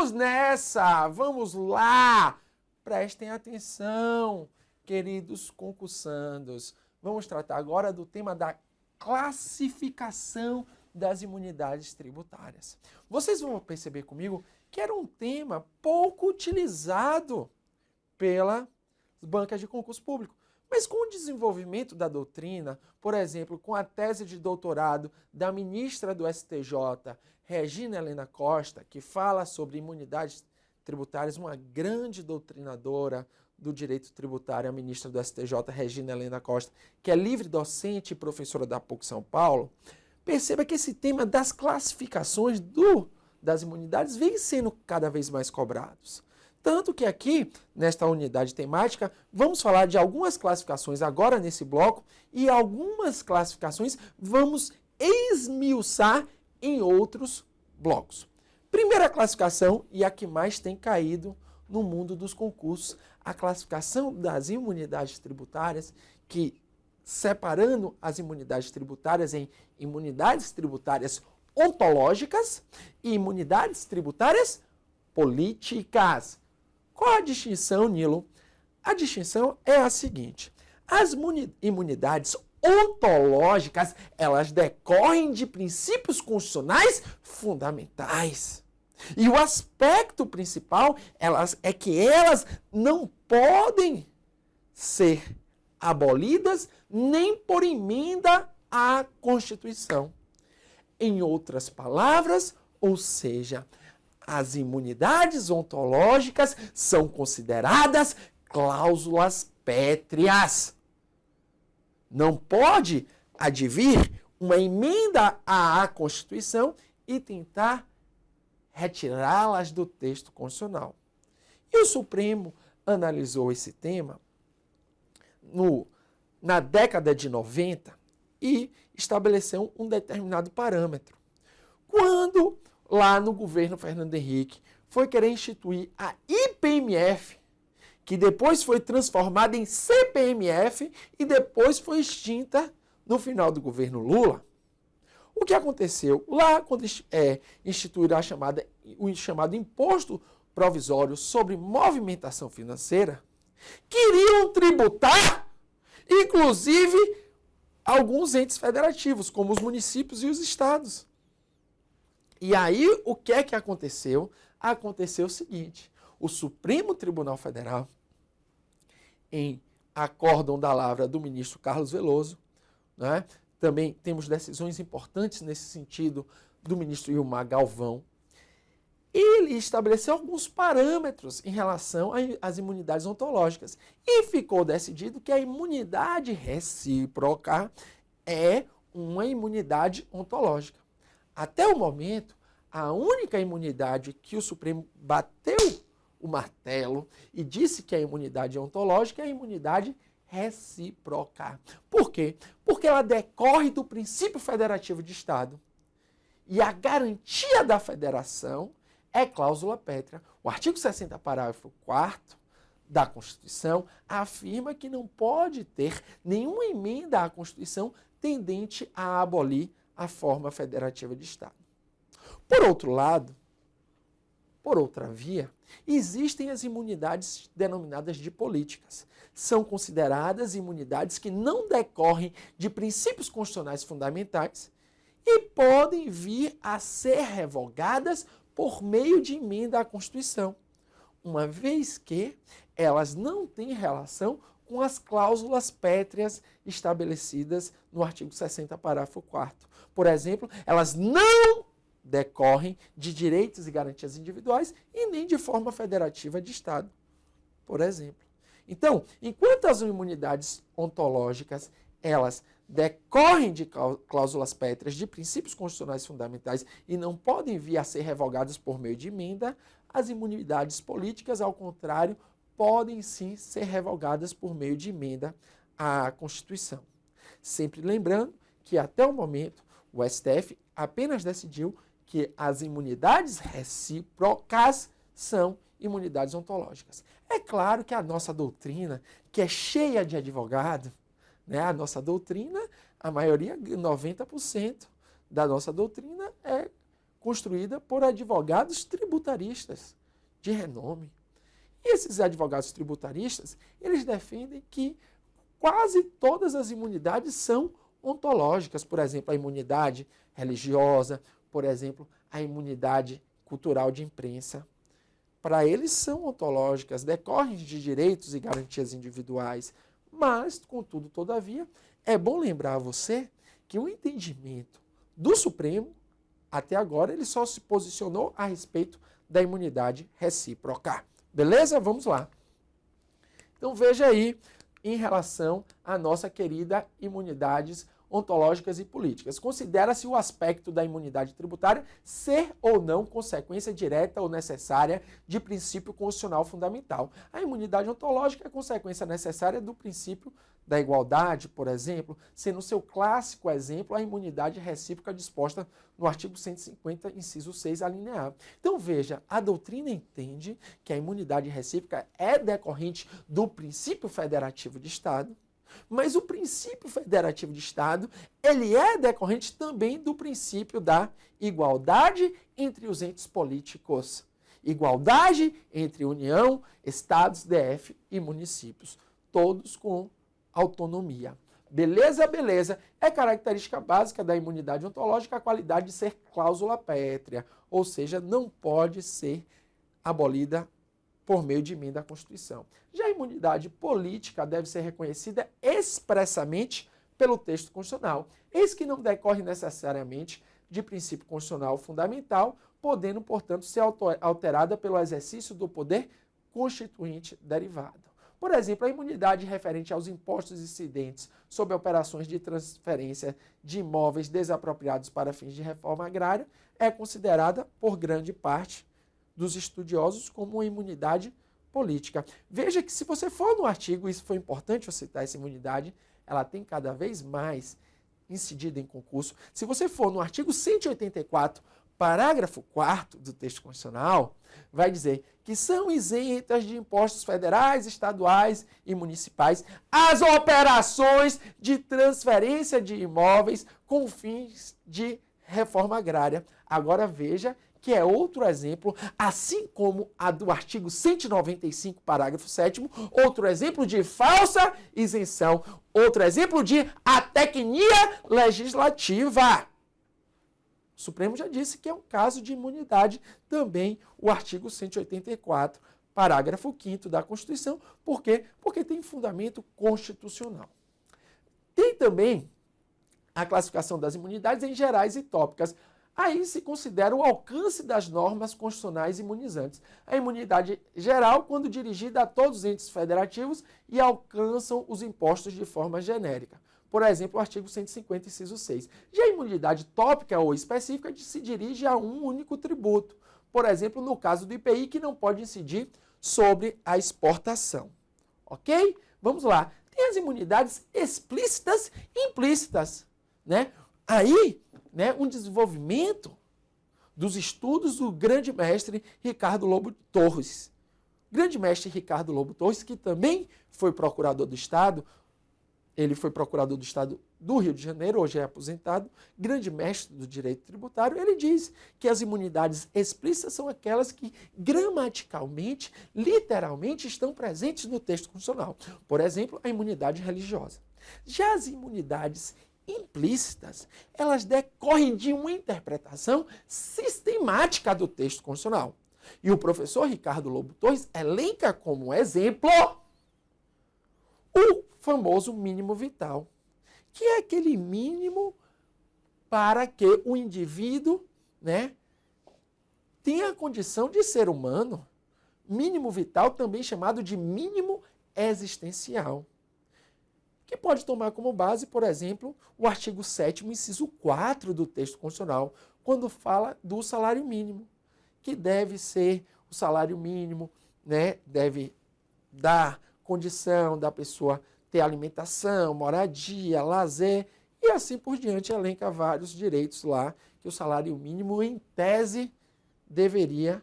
Vamos nessa! Vamos lá! Prestem atenção, queridos concursandos. Vamos tratar agora do tema da classificação das imunidades tributárias. Vocês vão perceber comigo que era um tema pouco utilizado pelas bancas de concurso público. Mas com o desenvolvimento da doutrina, por exemplo, com a tese de doutorado da ministra do STJ, Regina Helena Costa, que fala sobre imunidades tributárias, uma grande doutrinadora do direito tributário, a ministra do STJ, Regina Helena Costa, que é livre docente e professora da PUC São Paulo, perceba que esse tema das classificações das imunidades vem sendo cada vez mais cobrados. Tanto que aqui, nesta unidade temática, vamos falar de algumas classificações agora nesse bloco e algumas classificações vamos esmiuçar em outros blocos. Primeira classificação, e a que mais tem caído no mundo dos concursos, a classificação das imunidades tributárias, que separando as imunidades tributárias em imunidades tributárias ontológicas e imunidades tributárias políticas. Qual a distinção, Nilo? A distinção é a seguinte: as imunidades ontológicas, elas decorrem de princípios constitucionais fundamentais. E o aspecto principal é que elas não podem ser abolidas nem por emenda à Constituição. Em outras palavras, ou seja, as imunidades ontológicas são consideradas cláusulas pétreas. Não pode advir uma emenda à Constituição e tentar retirá-las do texto constitucional. E o Supremo analisou esse tema na década de 90 e estabeleceu um determinado parâmetro. Quando, lá no governo Fernando Henrique, foi querer instituir a IPMF, que depois foi transformada em CPMF e depois foi extinta no final do governo Lula. O que aconteceu? Lá, quando instituíram o chamado Imposto Provisório sobre Movimentação Financeira, queriam tributar, inclusive, alguns entes federativos, como os municípios e os estados. E aí, o que é que aconteceu? Aconteceu o seguinte: o Supremo Tribunal Federal, em acórdão da lavra do ministro Carlos Veloso, né? Também temos decisões importantes nesse sentido do ministro Ilmar Galvão, ele estabeleceu alguns parâmetros em relação às imunidades ontológicas e ficou decidido que a imunidade recíproca é uma imunidade ontológica. Até o momento, a única imunidade que o Supremo bateu o martelo e disse que a imunidade é ontológica é a imunidade recíproca. Por quê? Porque ela decorre do princípio federativo de Estado. E a garantia da federação é cláusula pétrea. O artigo 60, parágrafo 4º da Constituição afirma que não pode ter nenhuma emenda à Constituição tendente a abolir a forma federativa de Estado. Por outro lado, por outra via, existem as imunidades denominadas de políticas. São consideradas imunidades que não decorrem de princípios constitucionais fundamentais e podem vir a ser revogadas por meio de emenda à Constituição, uma vez que elas não têm relação com as cláusulas pétreas estabelecidas no artigo 60, parágrafo 4º. Por exemplo, elas não decorrem de direitos e garantias individuais e nem de forma federativa de Estado, por exemplo. Então, enquanto as imunidades ontológicas, elas decorrem de cláusulas pétreas de princípios constitucionais fundamentais e não podem vir a ser revogadas por meio de emenda, as imunidades políticas, ao contrário, podem sim ser revogadas por meio de emenda à Constituição. Sempre lembrando que até o momento o STF apenas decidiu que as imunidades recíprocas são imunidades ontológicas. É claro que a nossa doutrina, que é cheia de advogado, né, a nossa doutrina, a maioria, 90% da nossa doutrina é construída por advogados tributaristas. de renome. E esses advogados tributaristas, eles defendem que quase todas as imunidades são ontológicas. Por exemplo, a imunidade religiosa, por exemplo, a imunidade cultural de imprensa. Para eles são ontológicas, decorrem de direitos e garantias individuais. Mas, contudo, todavia, é bom lembrar a você que o entendimento do Supremo, até agora, ele só se posicionou a respeito da imunidade recíproca. Beleza? Vamos lá. Então, veja aí, em relação à nossa querida imunidades ontológicas e políticas. Considera-se o aspecto da imunidade tributária ser ou não consequência direta ou necessária de princípio constitucional fundamental. A imunidade ontológica é consequência necessária do princípio da igualdade, por exemplo, sendo seu clássico exemplo a imunidade recíproca disposta no artigo 150, inciso 6, a linha A. Então, veja, a doutrina entende que a imunidade recíproca é decorrente do princípio federativo de Estado, mas o princípio federativo de Estado, ele é decorrente também do princípio da igualdade entre os entes políticos. Igualdade entre União, Estados, DF e municípios, todos com autonomia. Beleza, beleza. É característica básica da imunidade ontológica a qualidade de ser cláusula pétrea, ou seja, não pode ser abolida por meio de emenda à Constituição. Já a imunidade política deve ser reconhecida expressamente pelo texto constitucional, eis que não decorre necessariamente de princípio constitucional fundamental, podendo, portanto, ser alterada pelo exercício do poder constituinte derivado. Por exemplo, a imunidade referente aos impostos incidentes sobre operações de transferência de imóveis desapropriados para fins de reforma agrária é considerada, por grande parte dos estudiosos, como uma imunidade política. Veja que se você for no artigo, isso foi importante eu citar essa imunidade, ela tem cada vez mais incidido em concurso. Se você for no artigo 184, parágrafo 4º do texto constitucional, vai dizer que são isentas de impostos federais, estaduais e municipais as operações de transferência de imóveis com fins de reforma agrária. Agora veja que é outro exemplo, assim como a do artigo 195, parágrafo 7º, outro exemplo de falsa isenção, outro exemplo de atecnia legislativa. O Supremo já disse que é um caso de imunidade também o artigo 184, parágrafo 5º da Constituição. Por quê? Porque tem fundamento constitucional. Tem também a classificação das imunidades em gerais e tópicas. Aí se considera o alcance das normas constitucionais imunizantes. A imunidade geral, quando dirigida a todos os entes federativos e alcançam os impostos de forma genérica. Por exemplo, o artigo 150, inciso 6. Já a imunidade tópica ou específica se dirige a um único tributo. Por exemplo, no caso do IPI, que não pode incidir sobre a exportação. Ok? Vamos lá. Tem as imunidades explícitas e implícitas, né? Aí, né, um desenvolvimento dos estudos do grande mestre Ricardo Lobo Torres. Grande mestre Ricardo Lobo Torres, que também foi procurador do Estado, ele foi procurador do Estado do Rio de Janeiro, hoje é aposentado, grande mestre do direito tributário, ele diz que as imunidades explícitas são aquelas que gramaticalmente, literalmente, estão presentes no texto constitucional. Por exemplo, a imunidade religiosa. Já as imunidades implícitas, elas decorrem de uma interpretação sistemática do texto constitucional. E o professor Ricardo Lobo Torres elenca como exemplo o famoso mínimo vital, que é aquele mínimo para que o indivíduo, né, tenha a condição de ser humano. Mínimo vital, também chamado de mínimo existencial, que pode tomar como base, por exemplo, o artigo 7º, inciso 4 do texto constitucional, quando fala do salário mínimo, que deve ser o salário mínimo, né, deve dar condição da pessoa ter alimentação, moradia, lazer, e assim por diante, elenca vários direitos lá, que o salário mínimo, em tese, deveria,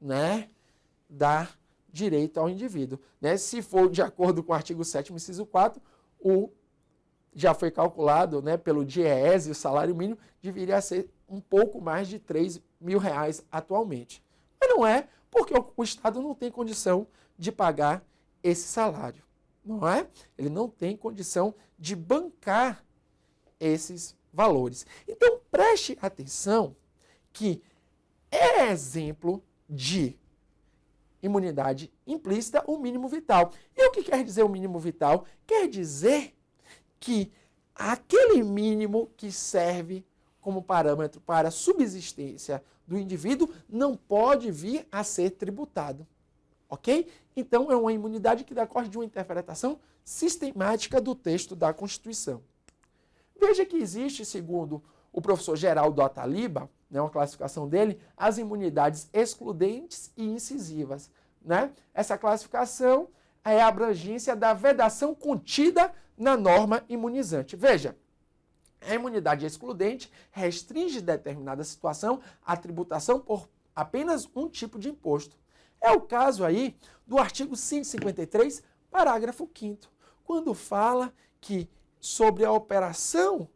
né, dar direito ao indivíduo. Né? Se for de acordo com o artigo 7º, inciso 4, já foi calculado, né, pelo DIEESE, o salário mínimo deveria ser um pouco mais de R$3.000 atualmente. Mas não é, porque o Estado não tem condição de pagar esse salário, não é? Ele não tem condição de bancar esses valores. Então, preste atenção que é exemplo de imunidade implícita o mínimo vital. E o que quer dizer o mínimo vital? Quer dizer que aquele mínimo que serve como parâmetro para a subsistência do indivíduo não pode vir a ser tributado. Ok? Então, é uma imunidade que decorre de uma interpretação sistemática do texto da Constituição. Veja que existe, segundo o professor Geraldo Ataliba, né, uma classificação dele, as imunidades excludentes e incisivas. Né? Essa classificação é a abrangência da vedação contida na norma imunizante. Veja, a imunidade excludente restringe determinada situação à tributação por apenas um tipo de imposto. É o caso aí do artigo 153, parágrafo 5º, quando fala que sobre a operação,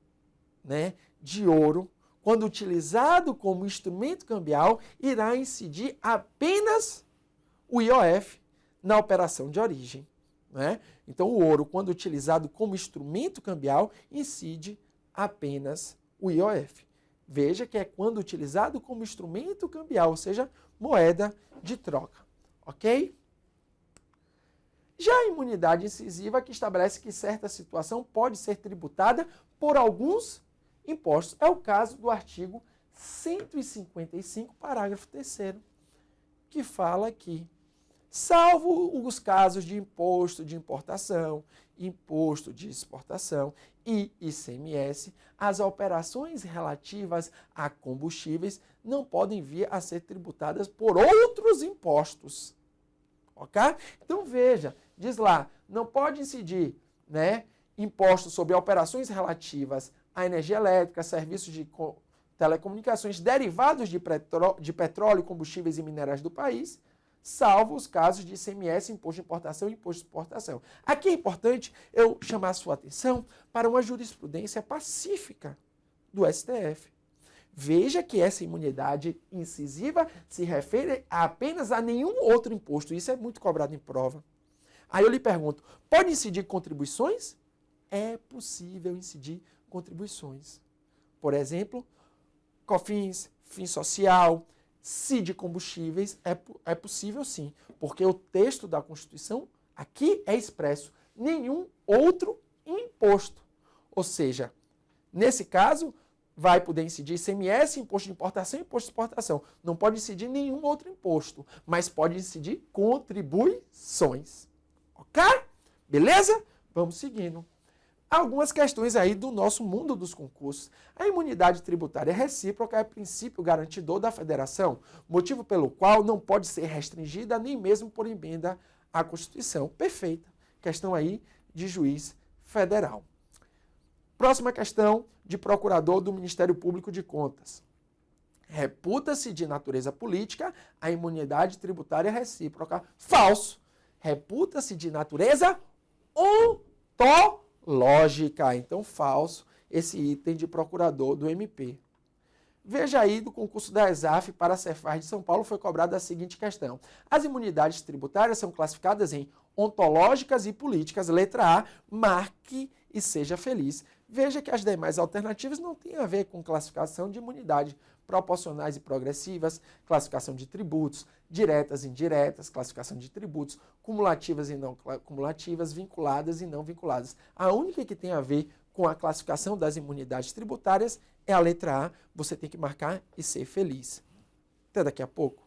né, de ouro, quando utilizado como instrumento cambial, irá incidir apenas o IOF na operação de origem. Né? Então, o ouro, quando utilizado como instrumento cambial, incide apenas o IOF. Veja que é quando utilizado como instrumento cambial, ou seja, moeda de troca. Ok? Já a imunidade incisiva, que estabelece que certa situação pode ser tributada por alguns impostos. É o caso do artigo 155, parágrafo 3º, que fala que, salvo os casos de imposto de importação, imposto de exportação e ICMS, as operações relativas a combustíveis não podem vir a ser tributadas por outros impostos. Ok? Então, veja, diz lá, não pode incidir, né, impostos sobre operações relativas à energia elétrica, serviços de telecomunicações derivados de petróleo, combustíveis e minerais do país, salvo os casos de ICMS, imposto de importação e imposto de exportação. Aqui é importante eu chamar a sua atenção para uma jurisprudência pacífica do STF. Veja que essa imunidade incisiva se refere apenas a nenhum outro imposto. Isso é muito cobrado em prova. Aí eu lhe pergunto, pode incidir contribuições? É possível incidir contribuições. Por exemplo, COFINS, FINS Social, CID Combustíveis, é possível sim, porque o texto da Constituição aqui é expresso, nenhum outro imposto. Ou seja, nesse caso, vai poder incidir ICMS, imposto de importação e imposto de exportação. Não pode incidir nenhum outro imposto, mas pode incidir contribuições. Ok? Beleza? Vamos seguindo. Algumas questões aí do nosso mundo dos concursos. A imunidade tributária recíproca é princípio garantidor da federação, motivo pelo qual não pode ser restringida nem mesmo por emenda à Constituição. Perfeita. Questão aí de juiz federal. Próxima questão, de procurador do Ministério Público de Contas. Reputa-se de natureza política a imunidade tributária recíproca. Falso. Reputa-se de natureza ontológica. Então, falso esse item de procurador do MP. Veja aí, do concurso da ESAF para a Cefaz de São Paulo foi cobrada a seguinte questão. As imunidades tributárias são classificadas em ontológicas e políticas. Letra A, marque e seja feliz. Veja que as demais alternativas não têm a ver com classificação de imunidade, proporcionais e progressivas, classificação de tributos, diretas e indiretas, classificação de tributos, cumulativas e não cumulativas, vinculadas e não vinculadas. A única que tem a ver com a classificação das imunidades tributárias é a letra A. Você tem que marcar e ser feliz. Até daqui a pouco.